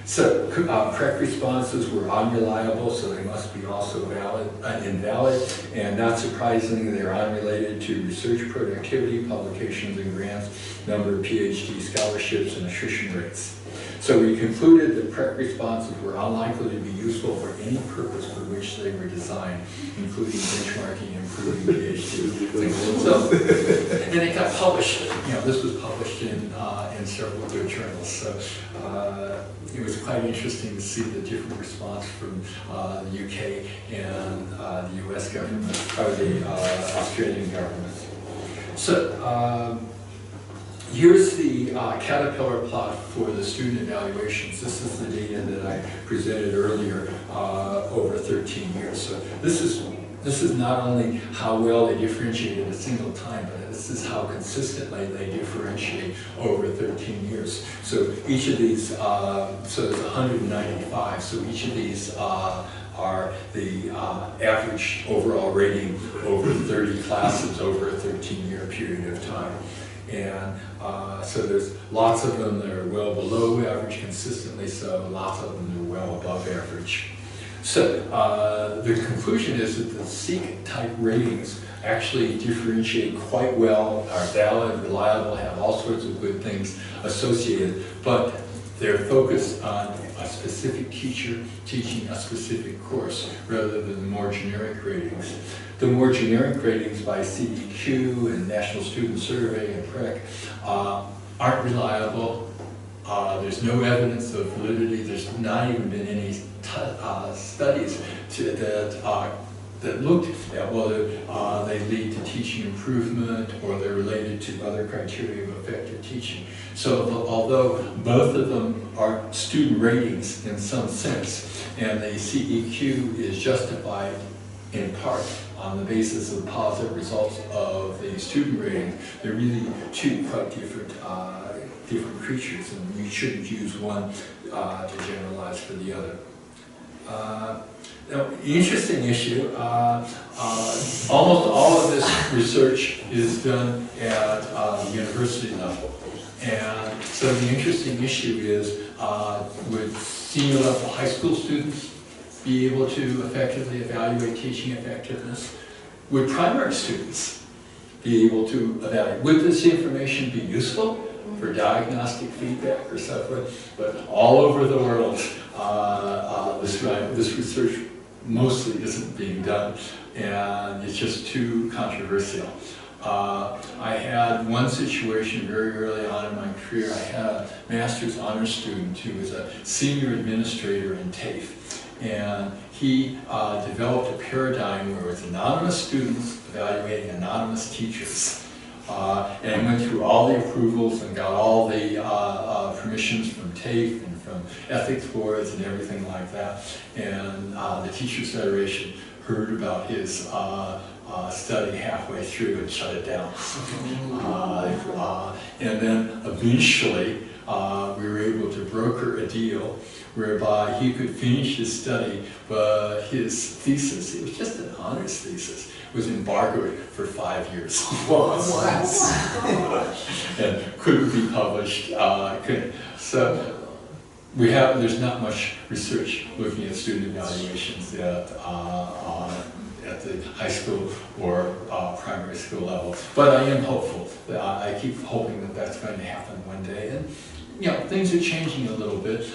So correct responses were unreliable, so they must be also invalid, and not surprisingly, they're unrelated to research productivity, publications and grants, number of PhD scholarships, and attrition rates. So we concluded that correct responses were unlikely to be useful for any purpose for which they were designed, including benchmarking, improving PhD. So, and it got published. This was published in several good journals. So it was quite interesting to see the different response from the UK and the US government, or the Australian government. So. Here's the caterpillar plot for the student evaluations. This is the data that I presented earlier over 13 years. So this is not only how well they differentiate at a single time, but this is how consistently they differentiate over 13 years. So each of these, so there's 195. So each of these are the average overall rating over 30 classes over a 13-year period of time. And so there's lots of them that are well below average consistently, so lots of them that are well above average. So the conclusion is that the SEEK type ratings actually differentiate quite well, are valid, reliable, have all sorts of good things associated, but they're focused on a specific teacher teaching a specific course rather than the more generic ratings. The more generic ratings by CEQ and National Student Survey and PREC aren't reliable. There's no evidence of validity. There's not even been any studies that looked at whether they lead to teaching improvement or they're related to other criteria of effective teaching. So although both of them are student ratings in some sense, and the CEQ is justified in part on the basis of positive results of the student rating, they're really two quite different creatures, and you shouldn't use one to generalize for the other. Now, interesting issue, almost all of this research is done at the university level. And so the interesting issue is, would senior level high school students be able to effectively evaluate teaching effectiveness? Would primary students be able to evaluate? Would this information be useful for diagnostic feedback or so forth? But all over the world, this research mostly isn't being done, and it's just too controversial. I had one situation very early on in my career. I had a master's honors student who was a senior administrator in TAFE, and he developed a paradigm where it was anonymous students evaluating anonymous teachers. And went through all the approvals and got all the permissions from TAFE and from ethics boards and everything like that. And the Teachers Federation heard about his study halfway through and shut it down. And then eventually we were able to broker a deal whereby he could finish his study, but his thesis, it was just an honors thesis, was embargoed for 5 years. What? And couldn't be published. So there's not much research looking at student evaluations at the high school or primary school level. But I am hopeful. I keep hoping that that's going to happen one day. And things are changing a little bit.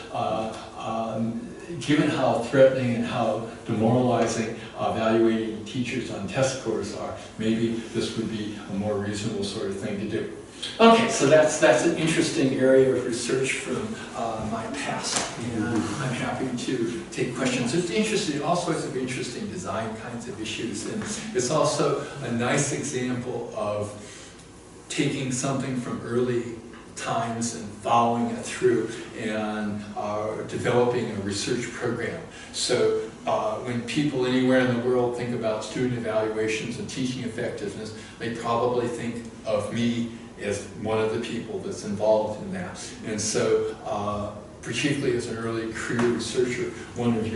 Given how threatening and how demoralizing evaluating teachers on test scores are, maybe this would be a more reasonable sort of thing to do. Okay, so that's an interesting area of research from my past, and I'm happy to take questions. It's interesting, all sorts of interesting design kinds of issues, and it's also a nice example of taking something from early times and following it through and developing a research program. So when people anywhere in the world think about student evaluations and teaching effectiveness, they probably think of me as one of the people that's involved in that. And so particularly as an early career researcher, one of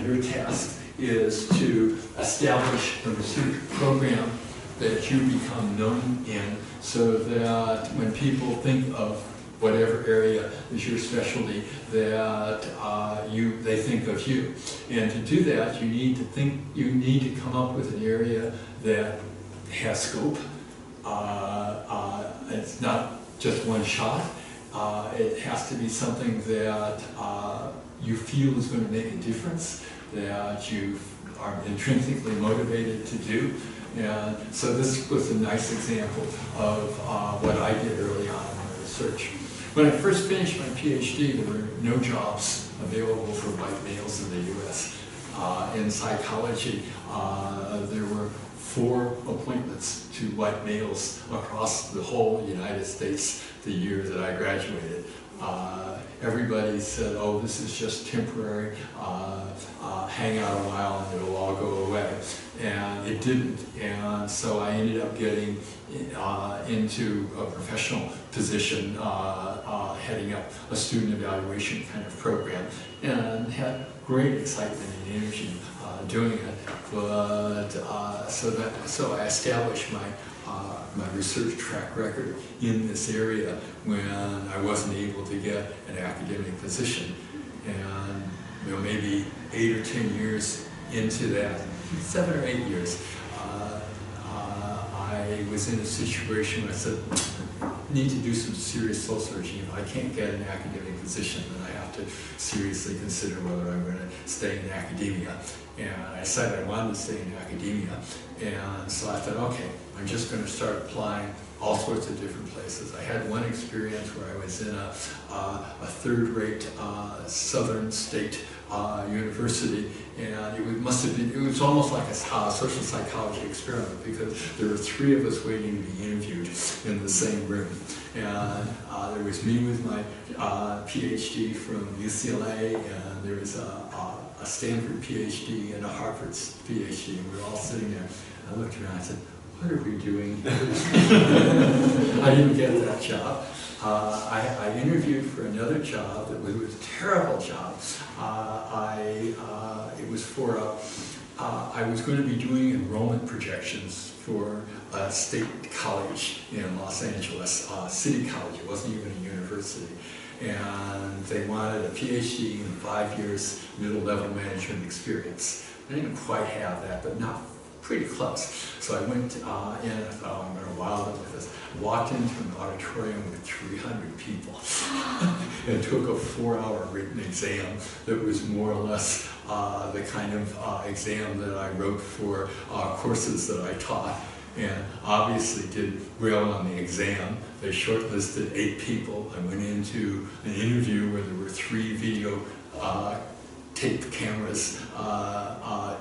your tasks is to establish a research program that you become known in, so that when people think of whatever area is your specialty, that they think of you. And to do that, you need to come up with an area that has scope. It's not just one shot. It has to be something that you feel is going to make a difference, that you are intrinsically motivated to do. And so this was a nice example of what I did early on in my research. When I first finished my PhD, there were no jobs available for white males in the US. In psychology, there were 4 appointments to white males across the whole United States the year that I graduated. Everybody said, oh, this is just temporary, hang out a while and it'll all go away. And it didn't. And so I ended up getting into a professional position, heading up a student evaluation kind of program, and had great excitement and energy doing it. But so I established my research track record in this area when I wasn't able to get an academic position. And maybe 8 or 10 years into that, 7 or 8 years, I was in a situation where I said, I need to do some serious soul searching. If I can't get an academic position, then I have to seriously consider whether I'm going to stay in academia. And I decided I wanted to stay in academia. And so I thought, okay, I'm just going to start applying all sorts of different places. I had one experience where I was in a third-rate southern state university, and it was almost like a social psychology experiment, because there were 3 of us waiting to be interviewed in the same room. And there was me with my PhD from UCLA, and there was a Stanford PhD and a Harvard PhD, and we were all sitting there. I looked around and I said, what are we doing? I didn't get that job. I interviewed for another job that was a terrible job. It was for I was going to be doing enrollment projections for a state college in Los Angeles, City College. It wasn't even a university. And they wanted a PhD and 5 years middle-level management experience. I didn't quite have that, but not pretty close. So I went in and I thought, oh, I'm going to wild it with this. Walked into an auditorium with 300 people and took a 4-hour written exam that was more or less the kind of exam that I wrote for courses that I taught. And obviously did well on the exam. They shortlisted 8 people. I went into an interview where there were 3 video tape cameras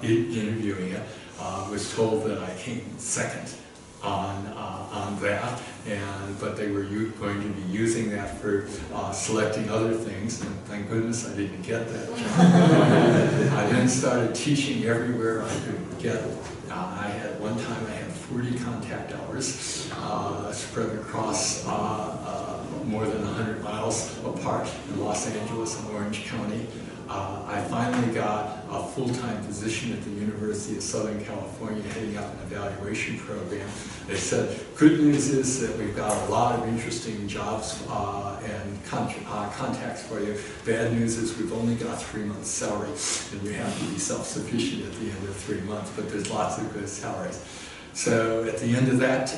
interviewing it. Was told that I came second on that, but they were going to be using that for selecting other things, and thank goodness I didn't get that job. I then started teaching everywhere I could get. One time I had 40 contact hours spread across more than 100 miles apart in Los Angeles and Orange County. I finally got a full-time position at the University of Southern California heading up an evaluation program. They said, good news is that we've got a lot of interesting jobs and contacts for you. Bad news is we've only got 3 months' salary, and you have to be self-sufficient at the end of 3 months, but there's lots of good salaries. So at the end of that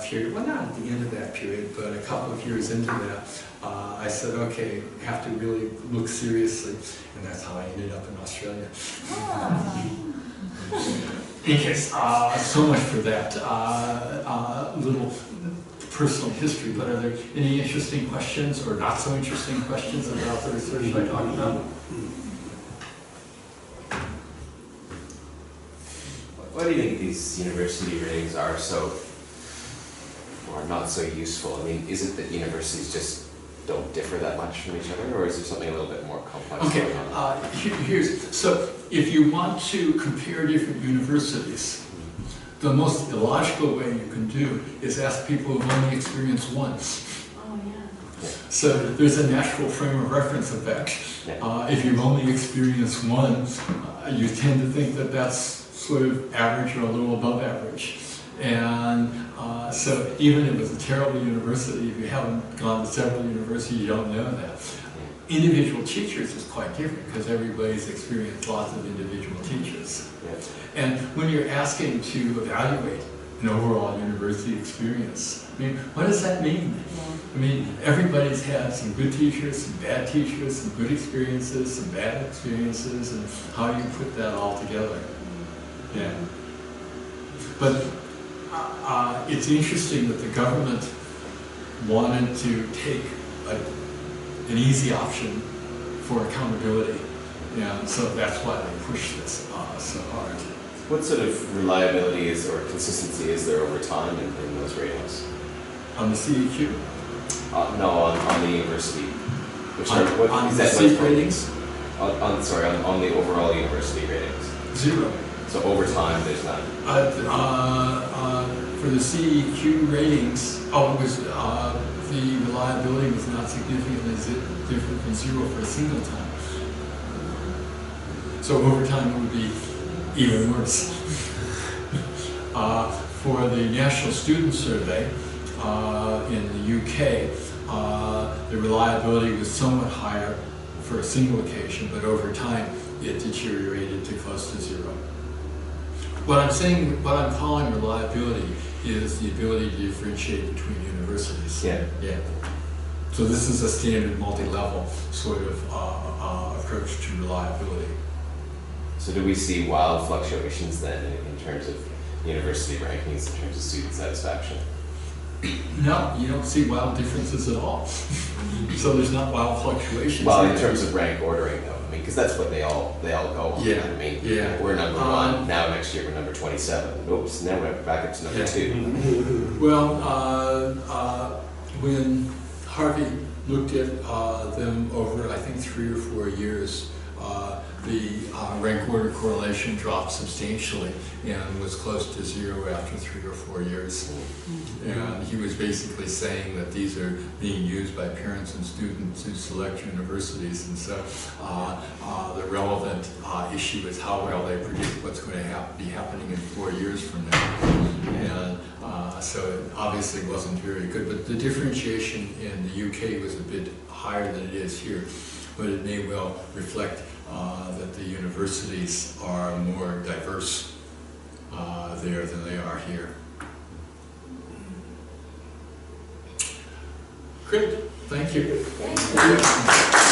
period, well, not at the end of that period, but a couple of years into that, I said, okay, I have to really look seriously, and that's how I ended up in Australia. In case, so much for that little personal history, but are there any interesting questions or not so interesting questions about the research I talked about? Why do you think these university ratings are so, or not so useful? I mean, is it that universities just don't differ that much from each other, or is there something a little bit more complex going on? So if you want to compare different universities, the most illogical way you can do is ask people who've only experienced one. Oh, yeah. So there's a natural frame of reference effect. If you've only experienced one, you tend to think that that's sort of average or a little above average. And so even if it's a terrible university, if you haven't gone to several universities, you don't know that. Individual teachers is quite different because everybody's experienced lots of individual teachers. And when you're asking to evaluate an overall university experience, I mean, what does that mean? I mean, everybody's had some good teachers, some bad teachers, some good experiences, some bad experiences, and how do you put that all together? Yeah. But it's interesting that the government wanted to take an easy option for accountability, and so that's why they pushed this so hard. What sort of reliability is or consistency is there over time in those ratings? On the CEQ? No, on the university. Which On the seat ratings? On the overall university ratings. 0. So over time, there's none. For the CEQ ratings, it was the reliability was not significantly different from 0 for a single time. So over time, it would be even worse. For the National Student Survey in the UK, the reliability was somewhat higher for a single occasion, but over time it deteriorated to close to 0. What I'm calling reliability is the ability to differentiate between universities. Yeah. Yeah. So this is a standard multi-level sort of approach to reliability. So do we see wild fluctuations then in terms of university rankings, in terms of student satisfaction? No, you don't see wild differences at all. So there's not wild fluctuations. Well, in terms of rank ordering though, I mean, because that's what they all go on. Yeah. I mean, Yeah. we're number 1, now next year we're number 27. Oops, now we're back up to number 2. Well, when Harvey looked at them over, I think, 3 or 4 years, the rank order correlation dropped substantially and was close to 0 after 3 or 4 years. And he was basically saying that these are being used by parents and students who select universities, and so the relevant issue is how well they predict what's going to be happening in 4 years from now. And so it obviously wasn't very good, but the differentiation in the UK was a bit higher than it is here, but it may well reflect that the universities are more diverse there than they are here. Great, thank you. Thank you.